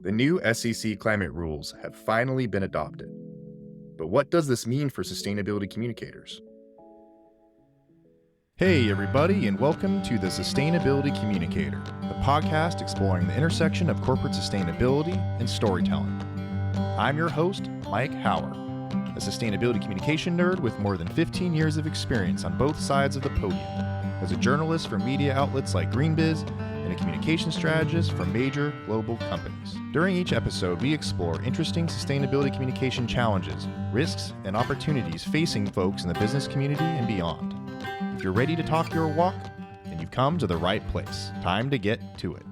The new SEC climate rules have finally been adopted. But what does this mean for sustainability communicators? Hey, everybody, and welcome to the Sustainability Communicator, the podcast exploring the intersection of corporate sustainability and storytelling. I'm your host, Mike Hauer, a sustainability communication nerd with more than 15 years of experience on both sides of the podium, as a journalist for media outlets like GreenBiz and a communication strategist for major global companies. During each episode, we explore interesting sustainability communication challenges, risks, and opportunities facing folks in the business community and beyond. If you're ready to talk your walk, then you've come to the right place. Time to get to it.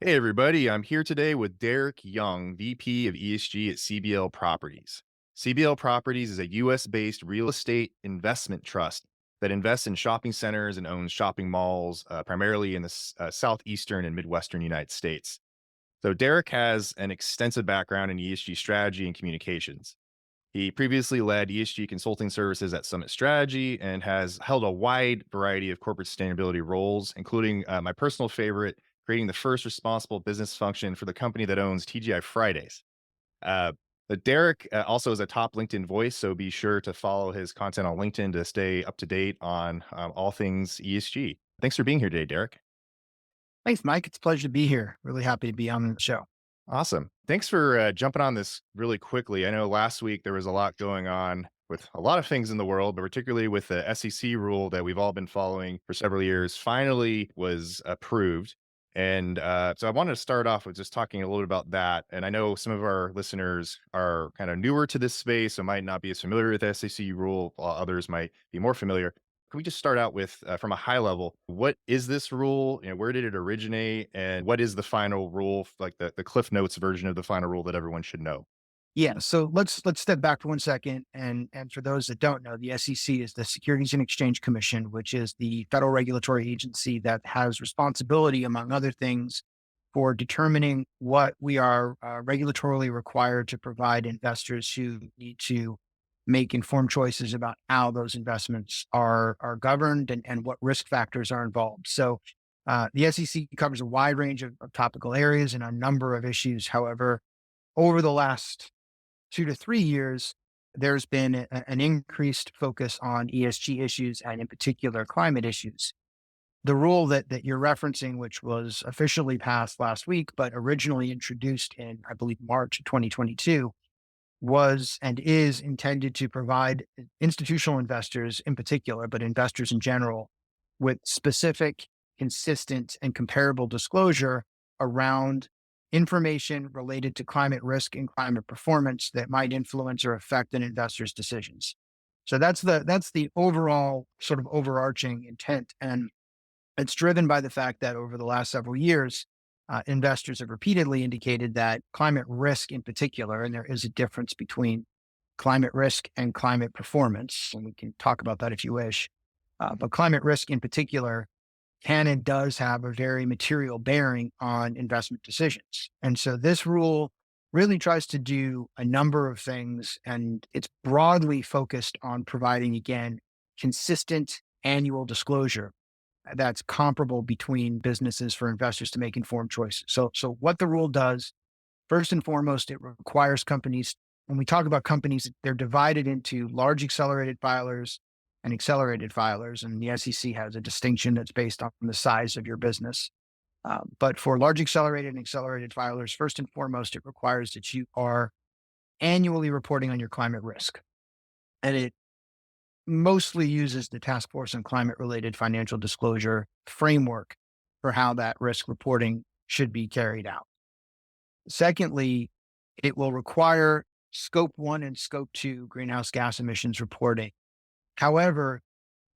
Hey, everybody. I'm here today with Derek Young, VP of ESG at CBL Properties. CBL Properties is a US-based real estate investment trust that invests in shopping centers and owns shopping malls, primarily in the southeastern and midwestern United States. So Derek has an extensive background in ESG strategy and communications. He previously led ESG consulting services at Summit Strategy and has held a wide variety of corporate sustainability roles, including my personal favorite, creating the first responsible business function for the company that owns TGI Fridays. Uh, but Derek also is a top LinkedIn voice, so be sure to follow his content on LinkedIn to stay up to date on all things ESG. Thanks for being here today, Derek. Thanks, Mike. It's a pleasure to be here. Really happy to be on the show. Awesome. Thanks for jumping on this really quickly. I know last week there was a lot going on with a lot of things in the world, but particularly with the SEC rule that we've all been following for several years, finally was approved. And so I wanted to start off with just talking a little bit about that. And I know some of our listeners are kind of newer to this space and might not be as familiar with the SEC rule, while others might be more familiar. Can we just start out with, from a high level, what is this rule? Where did it originate? And what is the final rule, like the Cliff Notes version of the final rule that everyone should know? Yeah, so let's step back for 1 second. And for those that don't know, the SEC is the Securities and Exchange Commission, which is the federal regulatory agency that has responsibility, among other things, for determining what we are regulatorily required to provide investors who need to make informed choices about how those investments are governed and what risk factors are involved. So the SEC covers a wide range of topical areas and a number of issues. However, over the last 2 to 3 years, there's been an increased focus on ESG issues and in particular climate issues. The rule that you're referencing, which was officially passed last week, but originally introduced in, I believe, March of 2022, was and is intended to provide institutional investors in particular, but investors in general, with specific, consistent, and comparable disclosure around information related to climate risk and climate performance that might influence or affect an investor's decisions. So that's the overall sort of overarching intent. And it's driven by the fact that over the last several years, investors have repeatedly indicated that climate risk in particular, and there is a difference between climate risk and climate performance, and we can talk about that if you wish, but climate risk in particular can and does have a very material bearing on investment decisions. And so this rule really tries to do a number of things, and it's broadly focused on providing, again, consistent annual disclosure that's comparable between businesses for investors to make informed choices. So what the rule does, first and foremost, it requires companies, when we talk about companies, they're divided into large accelerated filers and accelerated filers. And the SEC has a distinction that's based on the size of your business. But for large accelerated and accelerated filers, first and foremost, it requires that you are annually reporting on your climate risk. And it mostly uses the Task Force on Climate-Related Financial Disclosure framework for how that risk reporting should be carried out. Secondly, it will require Scope 1 and Scope 2 greenhouse gas emissions reporting. However,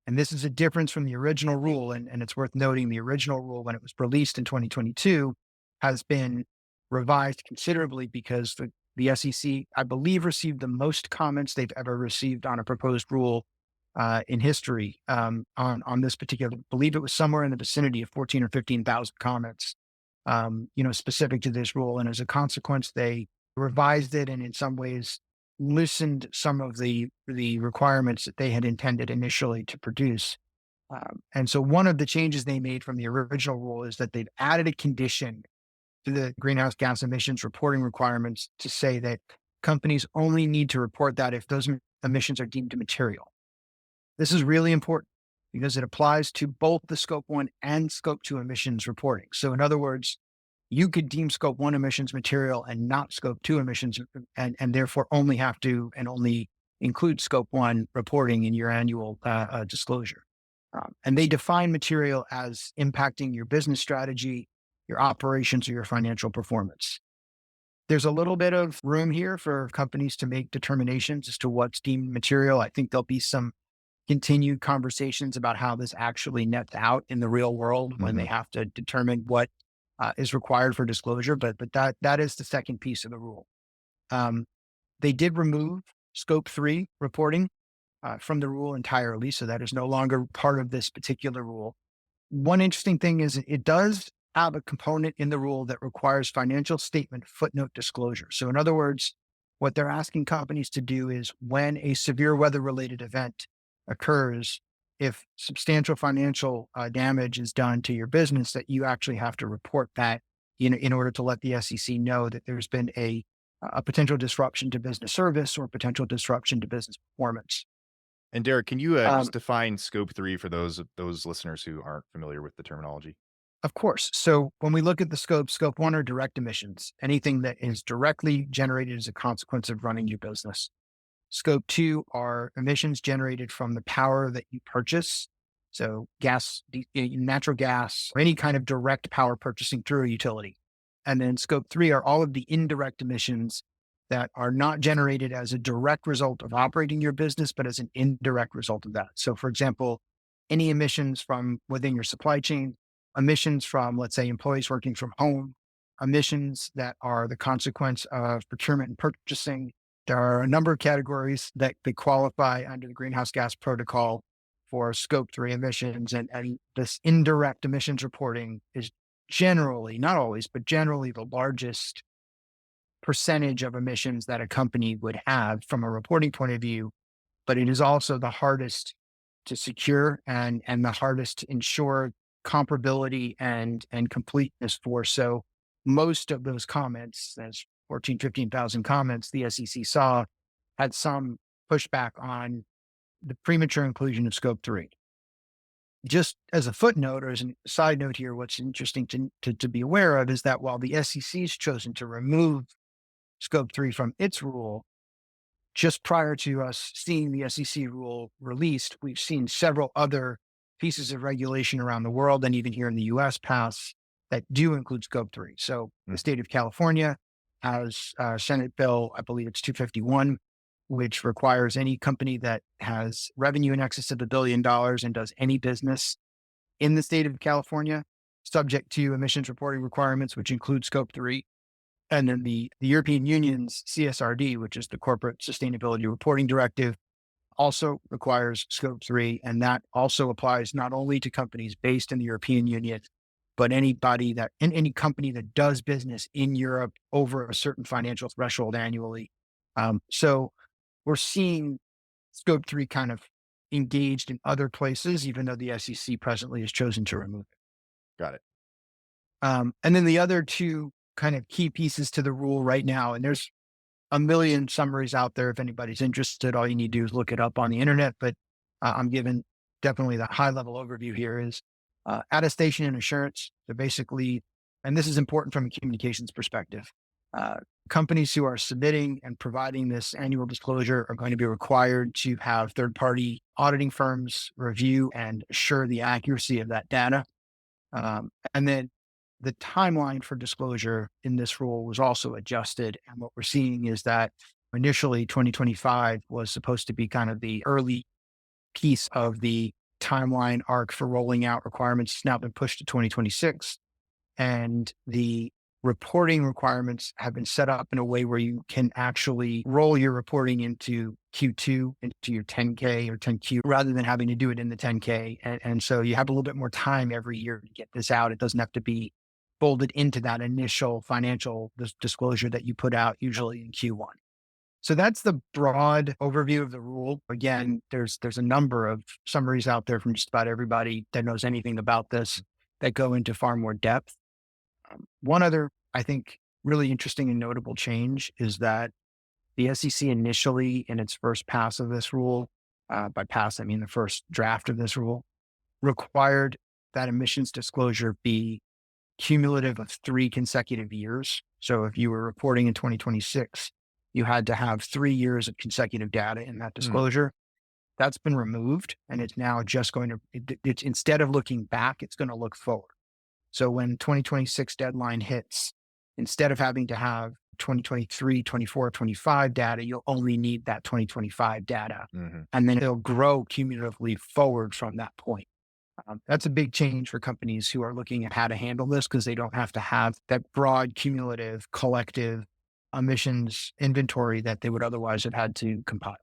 and this is a difference from the original rule, and it's worth noting the original rule, when it was released in 2022, has been revised considerably because the SEC, I believe, received the most comments they've ever received on a proposed rule in history on this particular. I believe it was somewhere in the vicinity of 14 or 15,000 comments, specific to this rule. And as a consequence, they revised it and in some ways loosened some of the requirements that they had intended initially to produce. And so one of the changes they made from the original rule is that they've added a condition to the greenhouse gas emissions reporting requirements to say that companies only need to report that if those emissions are deemed material. This is really important because it applies to both the scope one and scope two emissions reporting. So, in other words, you could deem scope one emissions material and not scope two emissions, and therefore only have to and only include scope one reporting in your annual disclosure. And they define material as impacting your business strategy, your operations, or your financial performance. There's a little bit of room here for companies to make determinations as to what's deemed material. I think there'll be some continued conversations about how this actually nets out in the real world when they Mhm. have to determine what is required for disclosure. But that is the second piece of the rule. Um, they did remove scope three reporting from the rule entirely, so that is no longer part of this particular rule. One interesting thing is it does have a component in the rule that requires financial statement footnote disclosure. So, in other words, what they're asking companies to do is when a severe weather related event occurs, if substantial financial damage is done to your business, that you actually have to report that in order to let the SEC know that there's been a potential disruption to business service or potential disruption to business performance. And Derek, can you Um, just define scope three for those listeners who aren't familiar with the terminology? Of course. So when we look at the scope one are direct emissions, anything that is directly generated as a consequence of running your business. Scope two are emissions generated from the power that you purchase. So natural gas, or any kind of direct power purchasing through a utility. And then scope three are all of the indirect emissions that are not generated as a direct result of operating your business, but as an indirect result of that. So, for example, any emissions from within your supply chain, emissions from, let's say, employees working from home, emissions that are the consequence of procurement and purchasing. There are a number of categories that qualify under the greenhouse gas protocol for scope three emissions. And this indirect emissions reporting is generally, not always, but generally the largest percentage of emissions that a company would have from a reporting point of view, but it is also the hardest to secure and the hardest to ensure comparability and completeness for. So most of those comments, as 14, 15,000 comments the SEC saw, had some pushback on the premature inclusion of scope three. Just as a footnote or as a side note here, what's interesting to be aware of is that while the SEC has chosen to remove scope three from its rule, just prior to us seeing the SEC rule released, we've seen several other pieces of regulation around the world and even here in the US pass that do include scope three. So the Mm, state of California has Senate Bill, I believe it's 251, which requires any company that has revenue in excess of $1 billion and does any business in the state of California, subject to emissions reporting requirements, which include scope three. And then the European Union's CSRD, which is the Corporate Sustainability Reporting Directive, also requires scope three. And that also applies not only to companies based in the European Union, but any company that does business in Europe over a certain financial threshold annually. So we're seeing scope three kind of engaged in other places, even though the SEC presently has chosen to remove it. got it. And then the other two kind of key pieces to the rule right now, and there's a million summaries out there. If anybody's interested, all you need to do is look it up on the internet. But I'm giving definitely the high level overview here is attestation and assurance. So basically, and this is important from a communications perspective. Uh, Companies who are submitting and providing this annual disclosure are going to be required to have third party auditing firms review and assure the accuracy of that data. And then the timeline for disclosure in this rule was also adjusted. And what we're seeing is that initially 2025 was supposed to be kind of the early piece of the timeline arc for rolling out requirements. It's now been pushed to 2026. And the reporting requirements have been set up in a way where you can actually roll your reporting into Q2, into your 10K or 10Q, rather than having to do it in the 10K. And so you have a little bit more time every year to get this out. It doesn't have to be folded into that initial financial disclosure that you put out usually in Q1. So that's the broad overview of the rule. Again, there's a number of summaries out there from just about everybody that knows anything about this that go into far more depth. One other, I think, really interesting and notable change is that the SEC initially, in its first pass of this rule, by pass I mean the first draft of this rule, required that emissions disclosure be cumulative of 3 consecutive years. So if you were reporting in 2026, you had to have 3 years of consecutive data in that Hmm. disclosure. That's been removed, and it's now just going to, it's instead of looking back, it's going to look forward. So when 2026 deadline hits, instead of having to have 2023, 24, 25 data, you'll only need that 2025 data. Hmm. And then it'll grow cumulatively forward from that point. That's a big change for companies who are looking at how to handle this because they don't have to have that broad, cumulative, collective emissions inventory that they would otherwise have had to compile.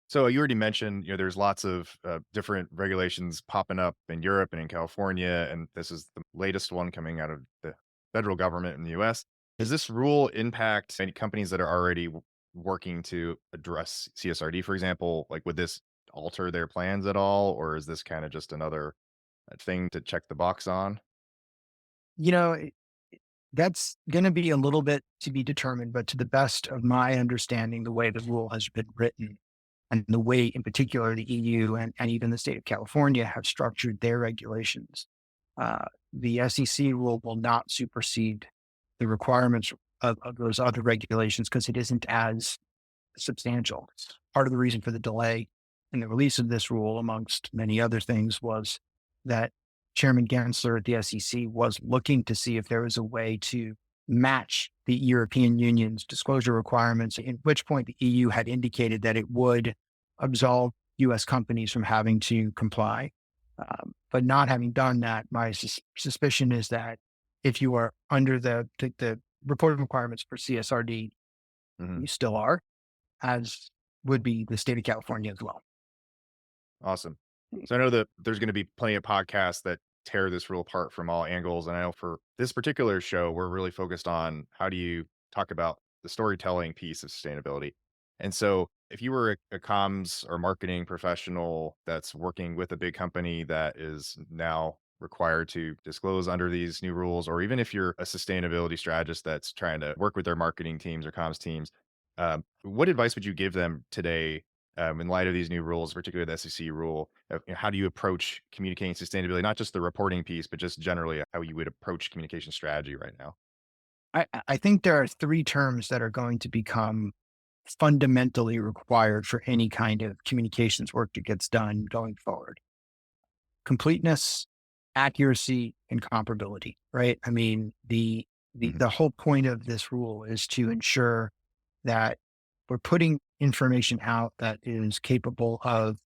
So you already mentioned, there's lots of different regulations popping up in Europe and in California, and this is the latest one coming out of the federal government in the U.S. Does this rule impact any companies that are already working to address CSRD, for example? Like, would this alter their plans at all, or is this kind of just another thing to check the box on? You know, that's going to be a little bit to be determined, but to the best of my understanding, the way the rule has been written and the way, in particular, the EU and even the state of California have structured their regulations, the SEC rule will not supersede the requirements of those other regulations because it isn't as substantial. Part of the reason for the delay in the release of this rule, amongst many other things, was that Chairman Gensler at the SEC was looking to see if there was a way to match the European Union's disclosure requirements, at which point the EU had indicated that it would absolve US companies from having to comply. But not having done that, my suspicion is that if you are under the reporting requirements for CSRD, Hmm. you still are, as would be the state of California as well. Awesome. So I know that there's going to be plenty of podcasts that tear this rule apart from all angles. And I know for this particular show, we're really focused on how do you talk about the storytelling piece of sustainability. And so if you were a comms or marketing professional that's working with a big company that is now required to disclose under these new rules, or even if you're a sustainability strategist that's trying to work with their marketing teams or comms teams, what advice would you give them today in light of these new rules, particularly the SEC rule? How do you approach communicating sustainability, not just the reporting piece, but just generally how you would approach communication strategy right now? I think there are three terms that are going to become fundamentally required for any kind of communications work that gets done going forward: completeness, accuracy, and comparability. Right? I mean, Hmm. the whole point of this rule is to ensure that we're putting information out that is capable of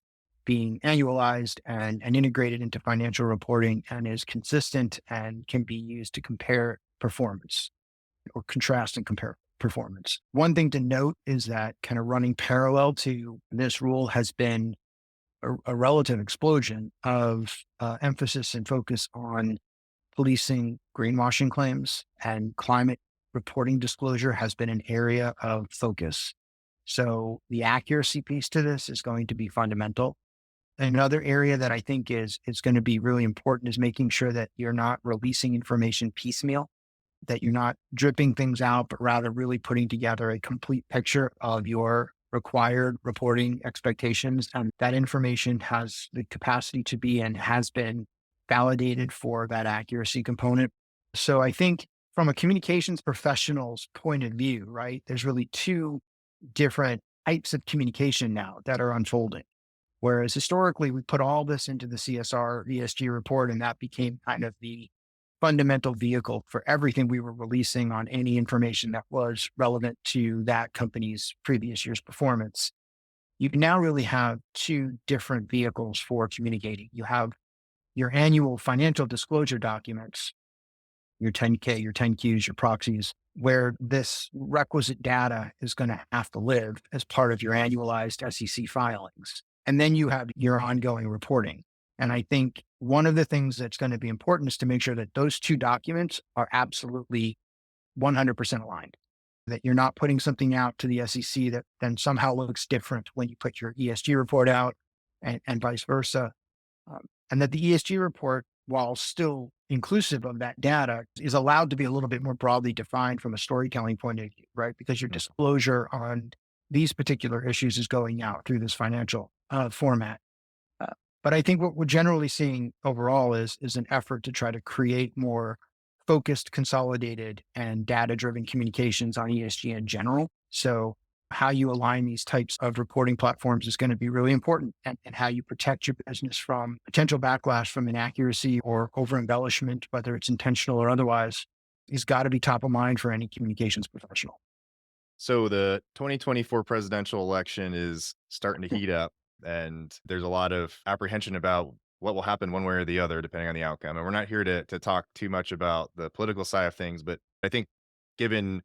being annualized and integrated into financial reporting and is consistent and can be used to compare performance or contrast and compare performance. One thing to note is that kind of running parallel to this rule has been a relative explosion of emphasis and focus on policing greenwashing claims, and climate reporting disclosure has been an area of focus. So the accuracy piece to this is going to be fundamental. Another area that I think is going to be really important is making sure that you're not releasing information piecemeal, that you're not dripping things out, but rather really putting together a complete picture of your required reporting expectations. And that information has the capacity to be and has been validated for that accuracy component. So I think from a communications professional's point of view, right, there's really two different types of communication now that are unfolding. Whereas historically, we put all this into the CSR ESG report, and that became kind of the fundamental vehicle for everything we were releasing on any information that was relevant to that company's previous year's performance. You can now really have two different vehicles for communicating. You have your annual financial disclosure documents, your 10K, your 10Qs, your proxies, where this requisite data is going to have to live as part of your annualized SEC filings. And then you have your ongoing reporting. And I think one of the things that's going to be important is to make sure that those two documents are absolutely 100% aligned. that you're not putting something out to the SEC that then somehow looks different when you put your ESG report out and vice versa. And that the ESG report, while still inclusive of that data, is allowed to be a little bit more broadly defined from a storytelling point of view, right? Because your Mm. disclosure on these particular issues is going out through this financial format. Uh, but I think what we're generally seeing overall is an effort to try to create more focused, consolidated, and data-driven communications on ESG in general. So how you align these types of reporting platforms is going to be really important, and how you protect your business from potential backlash from inaccuracy or over embellishment, whether it's intentional or otherwise, is got to be top of mind for any communications professional. So the 2024 presidential election is starting to heat up, and there's a lot of apprehension about what will happen one way or the other, depending on the outcome. And we're not here to talk too much about the political side of things, but I think given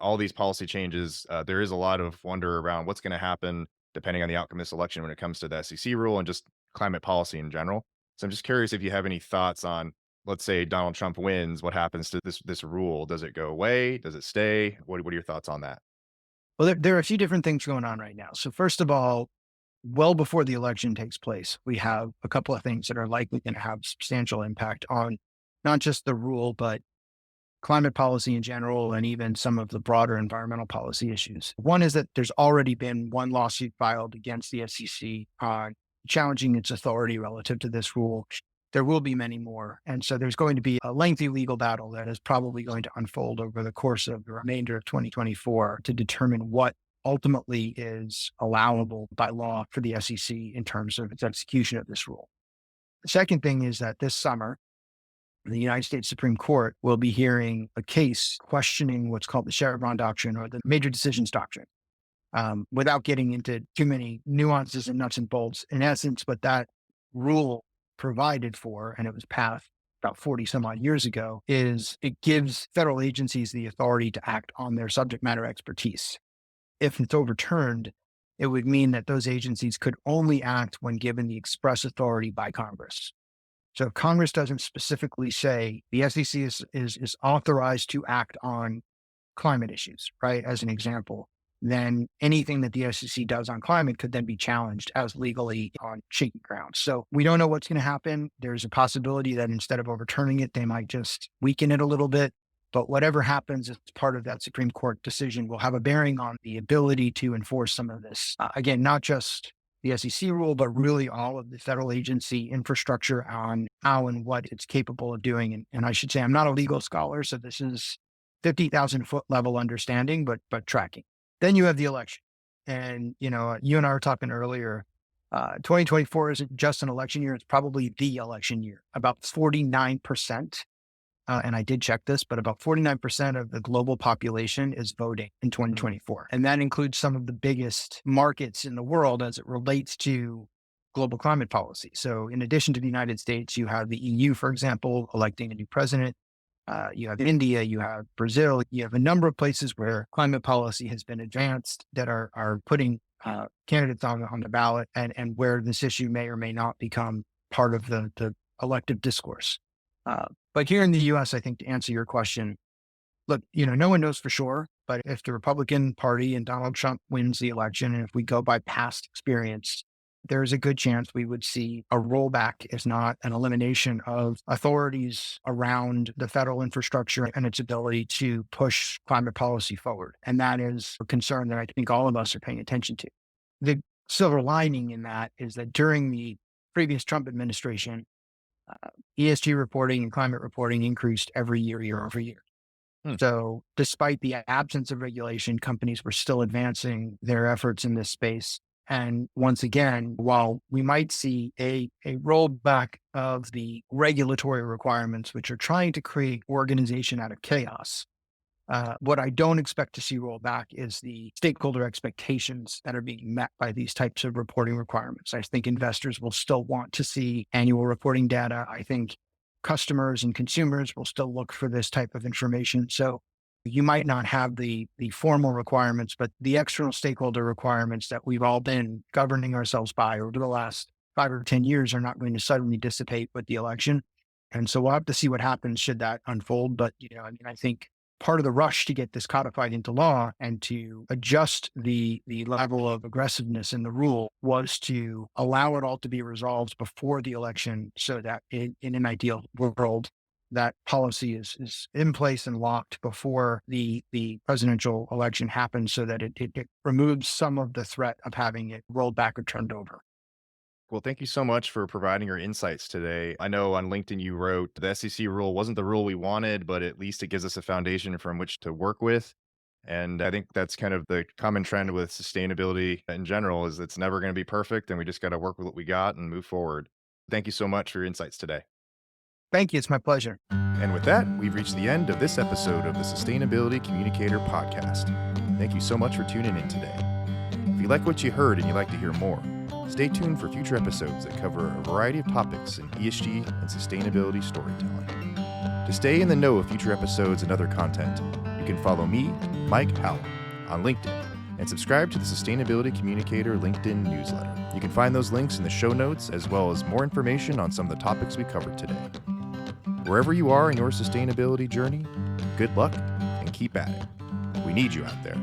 all these policy changes, there is a lot of wonder around what's going to happen depending on the outcome of this election when it comes to the SEC rule and just climate policy in general. So I'm just curious if you have any thoughts on, let's say Donald Trump wins, what happens to this rule? Does it go away? Does it stay? What are your thoughts on that? Well, there are a few different things going on right now. So first of all, well before the election takes place, we have a couple of things that are likely going to have substantial impact on not just the rule, but climate policy in general, and even some of the broader environmental policy issues. One is that there's already been one lawsuit filed against the SEC on challenging its authority relative to this rule. There will be many more. And so there's going to be a lengthy legal battle that is probably going to unfold over the course of the remainder of 2024 to determine what ultimately is allowable by law for the SEC in terms of its execution of this rule. The second thing is that this summer, the United States Supreme Court will be hearing a case questioning what's called the Chevron doctrine or the major decisions doctrine. Without getting into too many nuances and nuts and bolts, in essence, what that rule provided for, and it was passed about 40 some odd years ago, is it gives federal agencies the authority to act on their subject matter expertise. If it's overturned, it would mean that those agencies could only act when given the express authority by Congress. So if Congress doesn't specifically say the SEC is authorized to act on climate issues, right? As an example, then anything that the SEC does on climate could then be challenged as legally on shaky ground. So we don't know what's going to happen. There's a possibility that instead of overturning it, they might just weaken it a little bit. But whatever happens as part of that Supreme Court decision will have a bearing on the ability to enforce some of this. Again, not just the SEC rule, but really all of the federal agency infrastructure on how and what it's capable of doing. And I should say, I'm not a legal scholar, so this is 50,000 foot level understanding, but tracking. Then you have the election. And, you and I were talking earlier, 2024 isn't just an election year. It's probably the election year. About 49%, and I did check this, but about 49% of the global population is voting in 2024. And that includes some of the biggest markets in the world as it relates to global climate policy. So in addition to the United States, you have the EU, for example, electing a new president. You have India, you have Brazil, you have a number of places where climate policy has been advanced that are putting candidates on the ballot, and where this issue may or may not become part of the elective discourse. But here in the US, I think to answer your question, look, no one knows for sure, but if the Republican Party and Donald Trump wins the election, and if we go by past experience, there's a good chance we would see a rollback, if not an elimination of authorities around the federal infrastructure and its ability to push climate policy forward. And that is a concern that I think all of us are paying attention to. The silver lining in that is that during the previous Trump administration, ESG reporting and climate reporting increased every year over year. Hmm. So despite the absence of regulation, companies were still advancing their efforts in this space. And once again, while we might see a rollback of the regulatory requirements, which are trying to create organization out of chaos, what I don't expect to see roll back is the stakeholder expectations that are being met by these types of reporting requirements. I think investors will still want to see annual reporting data. I think customers and consumers will still look for this type of information. So you might not have the formal requirements, but the external stakeholder requirements that we've all been governing ourselves by over the last 5 or 10 years are not going to suddenly dissipate with the election. And so we'll have to see what happens should that unfold. But, I think part of the rush to get this codified into law and to adjust the level of aggressiveness in the rule was to allow it all to be resolved before the election, so that in an ideal world, that policy is in place and locked before the presidential election happens, so that it removes some of the threat of having it rolled back or turned over. Well, thank you so much for providing your insights today. I know on LinkedIn you wrote the SEC rule wasn't the rule we wanted, but at least it gives us a foundation from which to work with. And I think that's kind of the common trend with sustainability in general is it's never going to be perfect and we just got to work with what we got and move forward. Thank you so much for your insights today. Thank you. It's my pleasure. And with that, we've reached the end of this episode of the Sustainability Communicator podcast. Thank you so much for tuning in today. If you like what you heard and you'd like to hear more, stay tuned for future episodes that cover a variety of topics in ESG and sustainability storytelling. To stay in the know of future episodes and other content, you can follow me, Mike Howell, on LinkedIn and subscribe to the Sustainability Communicator LinkedIn newsletter. You can find those links in the show notes as well as more information on some of the topics we covered today. Wherever you are in your sustainability journey, good luck and keep at it. We need you out there.